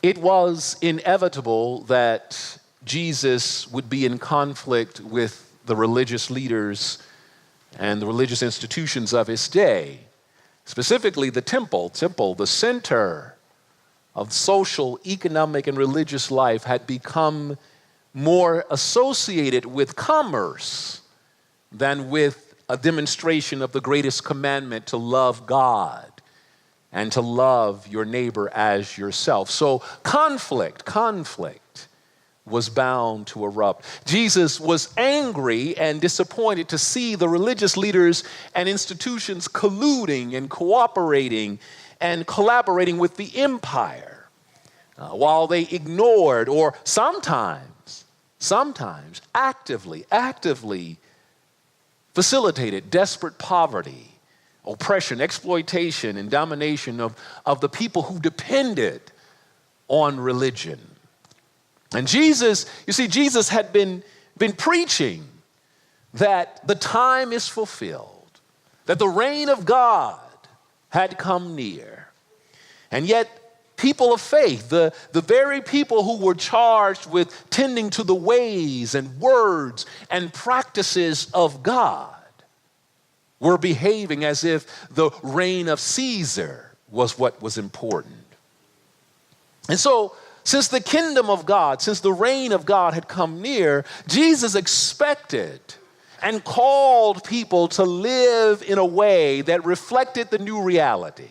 It was inevitable that Jesus would be in conflict with the religious leaders and the religious institutions of his day, specifically the temple, the center of social, economic, and religious life, had become more associated with commerce than with a demonstration of the greatest commandment to love God and to love your neighbor as yourself. So conflict was bound to erupt. Jesus was angry and disappointed to see the religious leaders and institutions colluding and cooperating and collaborating with the empire, while they ignored or sometimes actively facilitated desperate poverty, oppression, exploitation, and domination of the people who depended on religion. And Jesus had been preaching that the time is fulfilled, that the reign of God had come near. And yet, people of faith, the very people who were charged with tending to the ways and words and practices of God, were behaving as if the reign of Caesar was what was important. And so, since the kingdom of God, since the reign of God had come near, Jesus expected and called people to live in a way that reflected the new reality.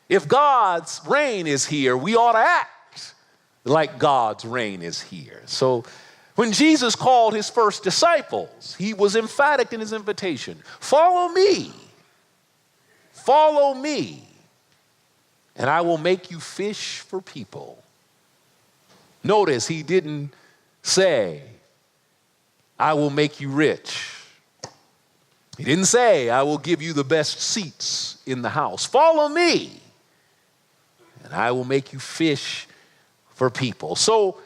If God's reign is here, we ought to act like God's reign is here. So when Jesus called his first disciples, he was emphatic in his invitation. Follow me, and I will make you fish for people. Notice he didn't say, I will make you rich. He didn't say, I will give you the best seats in the house. Follow me, and I will make you fish for people. So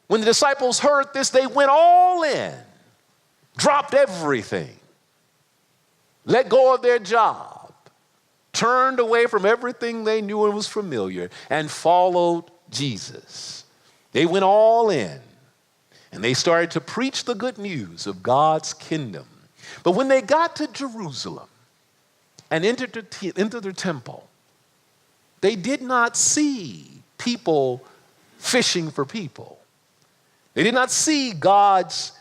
when the disciples heard this, they went all in, dropped everything, let go of their job, turned away from everything they knew and was familiar, and followed Jesus. They went all in, and they started to preach the good news of God's kingdom. But when they got to Jerusalem and entered the temple, they did not see people fishing for people. They did not see God's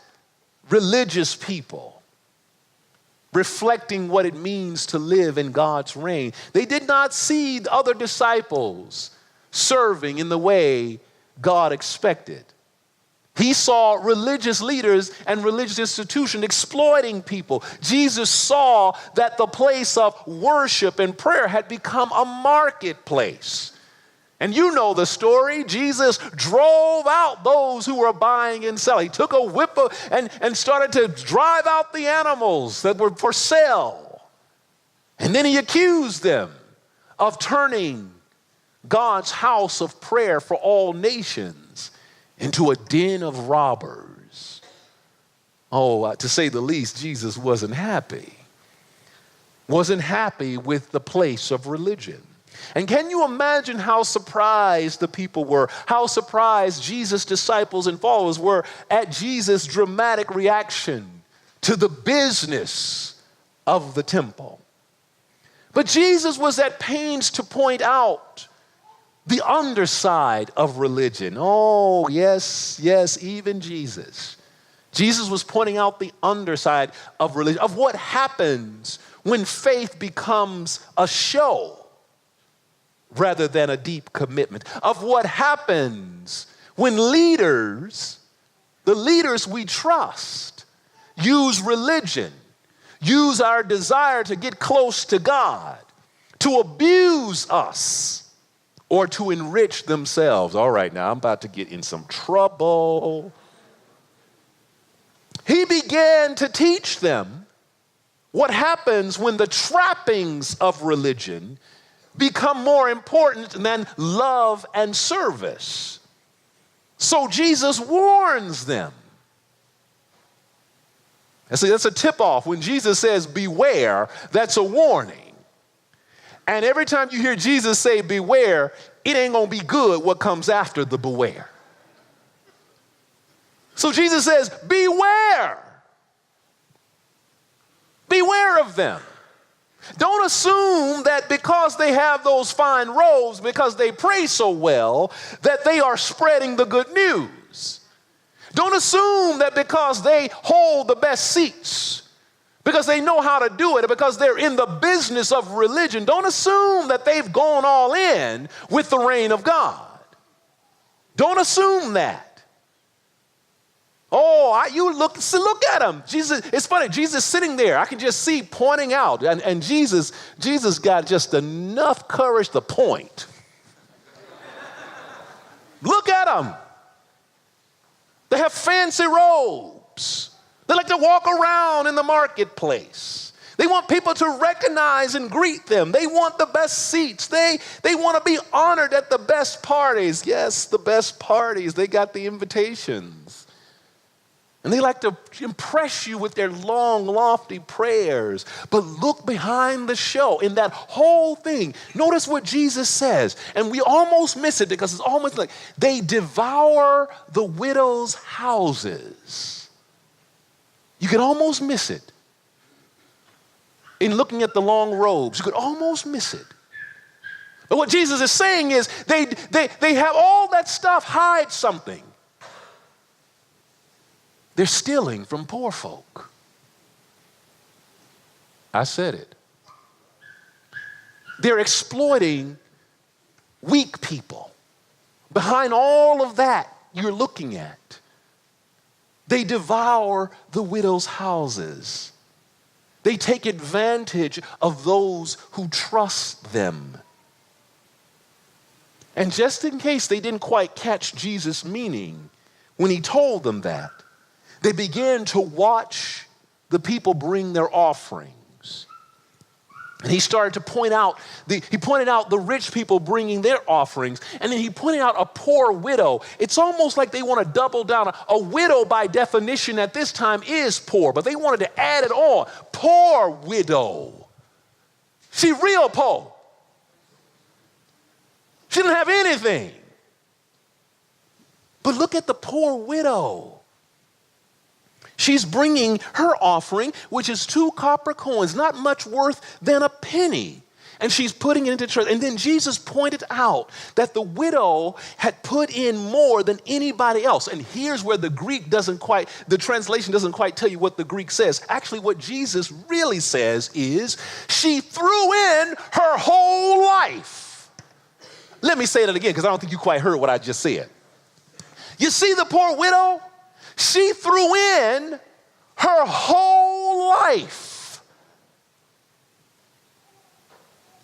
religious people reflecting what it means to live in God's reign. They did not see the other disciples serving in the way God expected. He saw religious leaders and religious institutions exploiting people. Jesus saw that the place of worship and prayer had become a marketplace. And you know the story. Jesus drove out those who were buying and selling. He took a whip and started to drive out the animals that were for sale. And then he accused them of turning God's house of prayer for all nations into a den of robbers. Oh, to say the least, Jesus wasn't happy with the place of religion. And can you imagine how surprised the people were, how surprised Jesus' disciples and followers were at Jesus' dramatic reaction to the business of the temple? But Jesus was at pains to point out the underside of religion. Oh, yes, even Jesus. Jesus was pointing out the underside of religion, of what happens when faith becomes a show rather than a deep commitment, of what happens when leaders, the leaders we trust, use religion, use our desire to get close to God, to abuse us, or to enrich themselves. All right, now I'm about to get in some trouble. He began to teach them what happens when the trappings of religion become more important than love and service. So Jesus warns them. That's a tip-off. When Jesus says beware, that's a warning. And every time you hear Jesus say beware, it ain't going to be good what comes after the beware. So Jesus says, beware. Beware of them. Don't assume that because they have those fine robes, because they pray so well, that they are spreading the good news. Don't assume that because they hold the best seats, because they know how to do it, because they're in the business of religion, don't assume that they've gone all in with the reign of God. Don't assume that. Oh, you look at him. Jesus, it's funny, Jesus sitting there, I can just see pointing out, and Jesus got just enough courage to point. Look at them. They have fancy robes. They like to walk around in the marketplace. They want people to recognize and greet them. They want the best seats. They want to be honored at the best parties. Yes, the best parties. They got the invitations. And they like to impress you with their long, lofty prayers. But look behind the show in that whole thing. Notice what Jesus says. And we almost miss it because it's almost like they devour the widow's houses. You could almost miss it. In looking at the long robes, you could almost miss it. But what Jesus is saying is they have all that stuff, hide something. They're stealing from poor folk. I said it. They're exploiting weak people. Behind all of that you're looking at, they devour the widow's houses. They take advantage of those who trust them. And just in case they didn't quite catch Jesus' meaning when he told them that, they began to watch the people bring their offerings. And he started to point out, he pointed out the rich people bringing their offerings. And then he pointed out a poor widow. It's almost like they want to double down. A widow by definition at this time is poor, but they wanted to add it on. Poor widow. She real poor. She didn't have anything. But look at the poor widow. She's bringing her offering, which is 2 copper coins, not much worth than a penny. And she's putting it into treasure. And then Jesus pointed out that the widow had put in more than anybody else. And here's where the translation doesn't quite tell you what the Greek says. Actually, what Jesus really says is, she threw in her whole life. Let me say that again, because I don't think you quite heard what I just said. You see the poor widow? She threw in her whole life.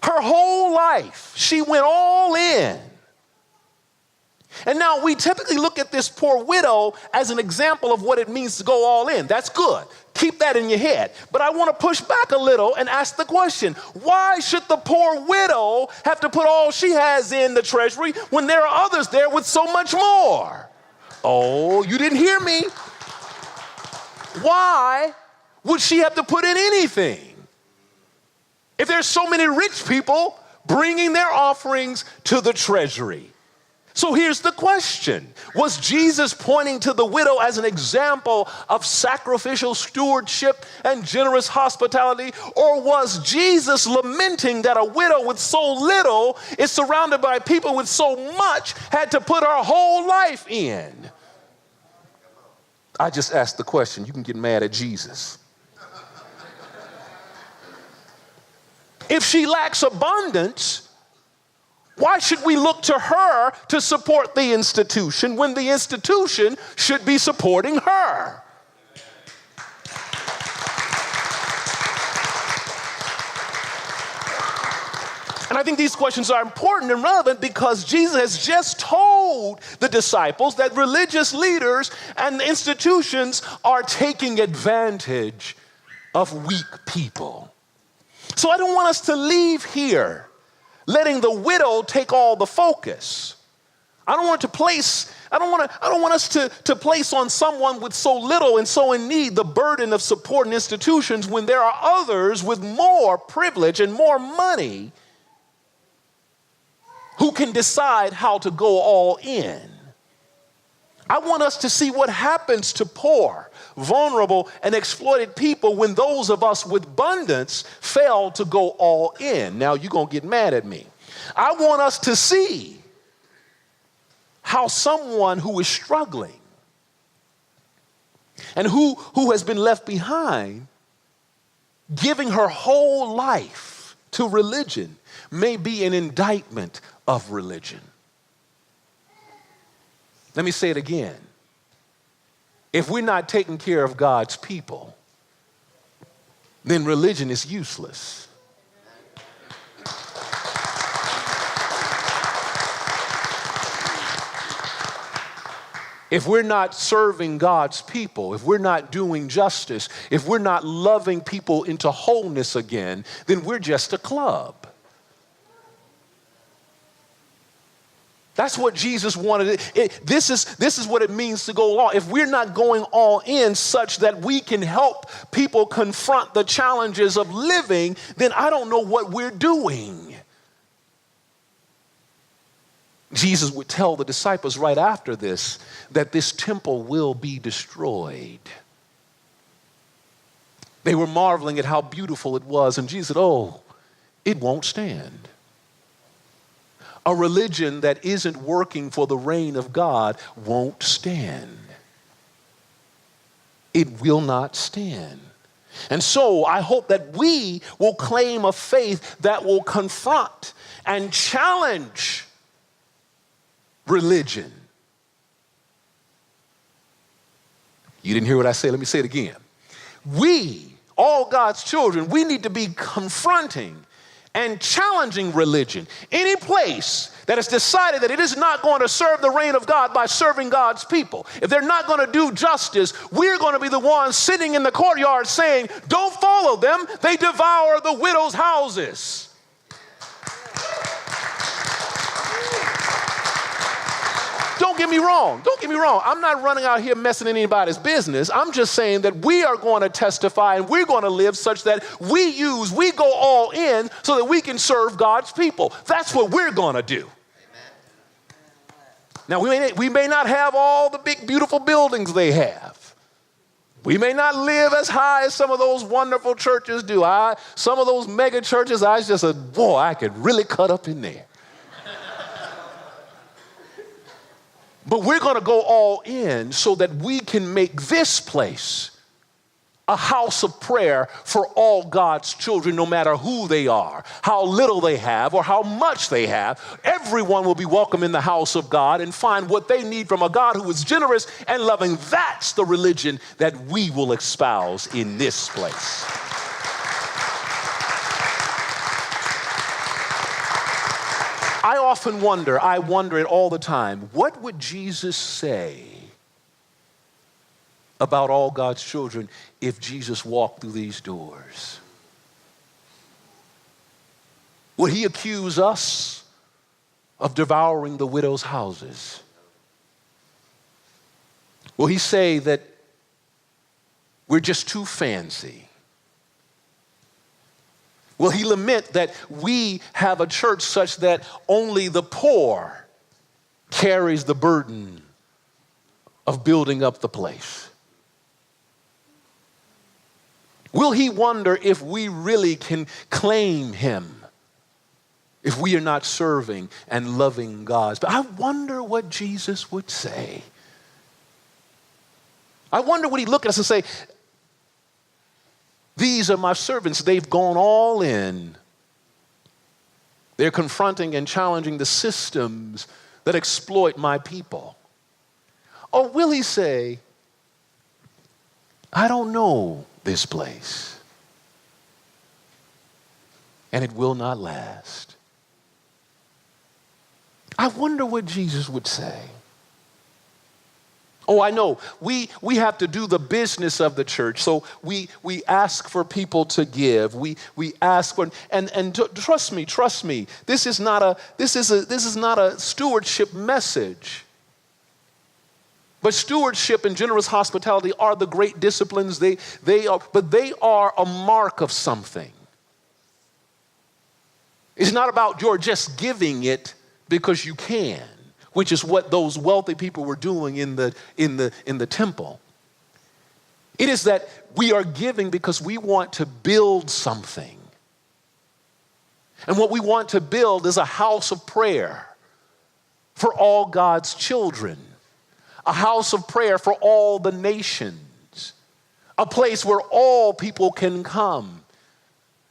Her whole life. She went all in. And now we typically look at this poor widow as an example of what it means to go all in. That's good. Keep that in your head. But I want to push back a little and ask the question, why should the poor widow have to put all she has in the treasury when there are others there with so much more? Oh, you didn't hear me. Why would she have to put in anything? If there's so many rich people bringing their offerings to the treasury. So here's the question. Was Jesus pointing to the widow as an example of sacrificial stewardship and generous hospitality? Or was Jesus lamenting that a widow with so little is surrounded by people with so much had to put her whole life in? I just asked the question. You can get mad at Jesus. If she lacks abundance, why should we look to her to support the institution when the institution should be supporting her? And I think these questions are important and relevant because Jesus has just told the disciples that religious leaders and institutions are taking advantage of weak people. So I don't want us to leave here letting the widow take all the focus. I don't want us to place on someone with so little and so in need the burden of supporting institutions when there are others with more privilege and more money who can decide how to go all in. I want us to see what happens to poor, vulnerable, and exploited people when those of us with abundance fail to go all in. Now, you're going to get mad at me. I want us to see how someone who is struggling and who has been left behind, giving her whole life to religion, may be an indictment of religion. Let me say it again. If we're not taking care of God's people, then religion is useless. If we're not serving God's people, if we're not doing justice, if we're not loving people into wholeness again, then we're just a club. That's what Jesus wanted. This is what it means to go along. If we're not going all in such that we can help people confront the challenges of living, then I don't know what we're doing. Jesus would tell the disciples right after this that this temple will be destroyed. They were marveling at how beautiful it was, and Jesus said, "Oh, it won't stand." A religion that isn't working for the reign of God won't stand. It will not stand. And so I hope that we will claim a faith that will confront and challenge religion. You didn't hear what I said? Let me say it again. We, all God's children, we need to be confronting and challenging religion. Any place that has decided that it is not going to serve the reign of God by serving God's people, if they're not going to do justice, we're going to be the ones sitting in the courtyard saying, "Don't follow them. They devour the widows' houses." Don't get me wrong. Don't get me wrong. I'm not running out here messing anybody's business. I'm just saying that we are going to testify and we're going to live such that we go all in so that we can serve God's people. That's what we're going to do. Now, we may not have all the big, beautiful buildings they have. We may not live as high as some of those wonderful churches do. Some of those mega churches, I just said, boy, I could really cut up in there. But we're going to go all in so that we can make this place a house of prayer for all God's children, no matter who they are, how little they have, or how much they have. Everyone will be welcome in the house of God and find what they need from a God who is generous and loving. That's the religion that we will espouse in this place. I wonder it all the time. What would Jesus say about all God's children if Jesus walked through these doors? Would he accuse us of devouring the widow's houses? Will he say that we're just too fancy? Will he lament that we have a church such that only the poor carries the burden of building up the place? Will he wonder if we really can claim him if we are not serving and loving God? But I wonder what Jesus would say. I wonder would he look at us and say, "These are my servants. They've gone all in. They're confronting and challenging the systems that exploit my people." Or will he say, "I don't know this place, and it will not last"? I wonder what Jesus would say. Oh, I know. We have to do the business of the church. So we ask for people to give. We ask for and trust me. This is not a stewardship message. But stewardship and generous hospitality are the great disciplines. They are a mark of something. It's not about your just giving it because you can, which is what those wealthy people were doing in the temple. It is that we are giving because we want to build something. And what we want to build is a house of prayer for all God's children, a house of prayer for all the nations, a place where all people can come.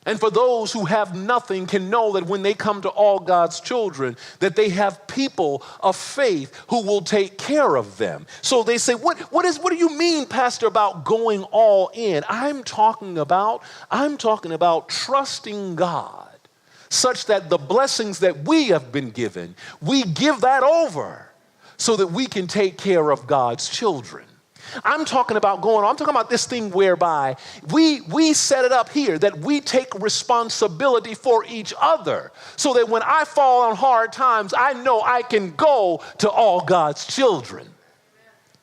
And for those who have nothing can know that when they come to all God's children, that they have people of faith who will take care of them. So they say, what do you mean, Pastor, about going all in? I'm talking about trusting God such that the blessings that we have been given, we give that over so that we can take care of God's children. I'm talking about this thing whereby we set it up here that we take responsibility for each other so that when I fall on hard times, I know I can go to all God's children.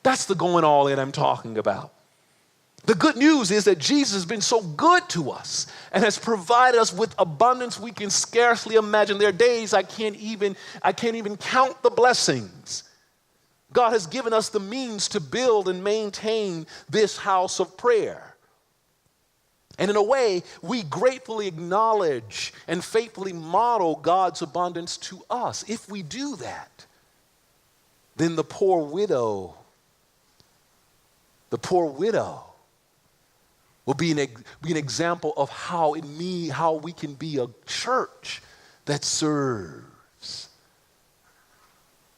That's the going all in I'm talking about. The good news is that Jesus has been so good to us and has provided us with abundance we can scarcely imagine. There are days I can't even count the blessings. God has given us the means to build and maintain this house of prayer. And in a way, we gratefully acknowledge and faithfully model God's abundance to us. If we do that, then the poor widow will be an example of how we can be a church that serves.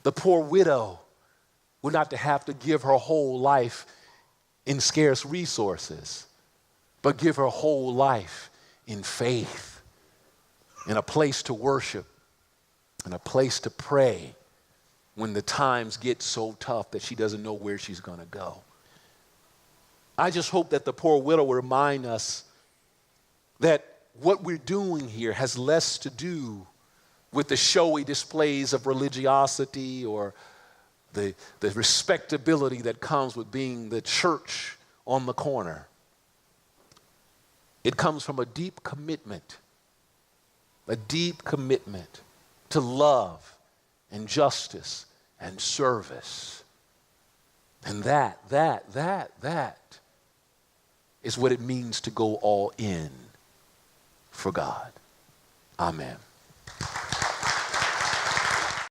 The poor widow will not have to give her whole life in scarce resources, but give her whole life in faith, in a place to worship, in a place to pray when the times get so tough that she doesn't know where she's going to go. I just hope that the poor widow will remind us that what we're doing here has less to do with the showy displays of religiosity or the respectability that comes with being the church on the corner. It comes from a deep commitment to love and justice and service. And that is what it means to go all in for God. Amen.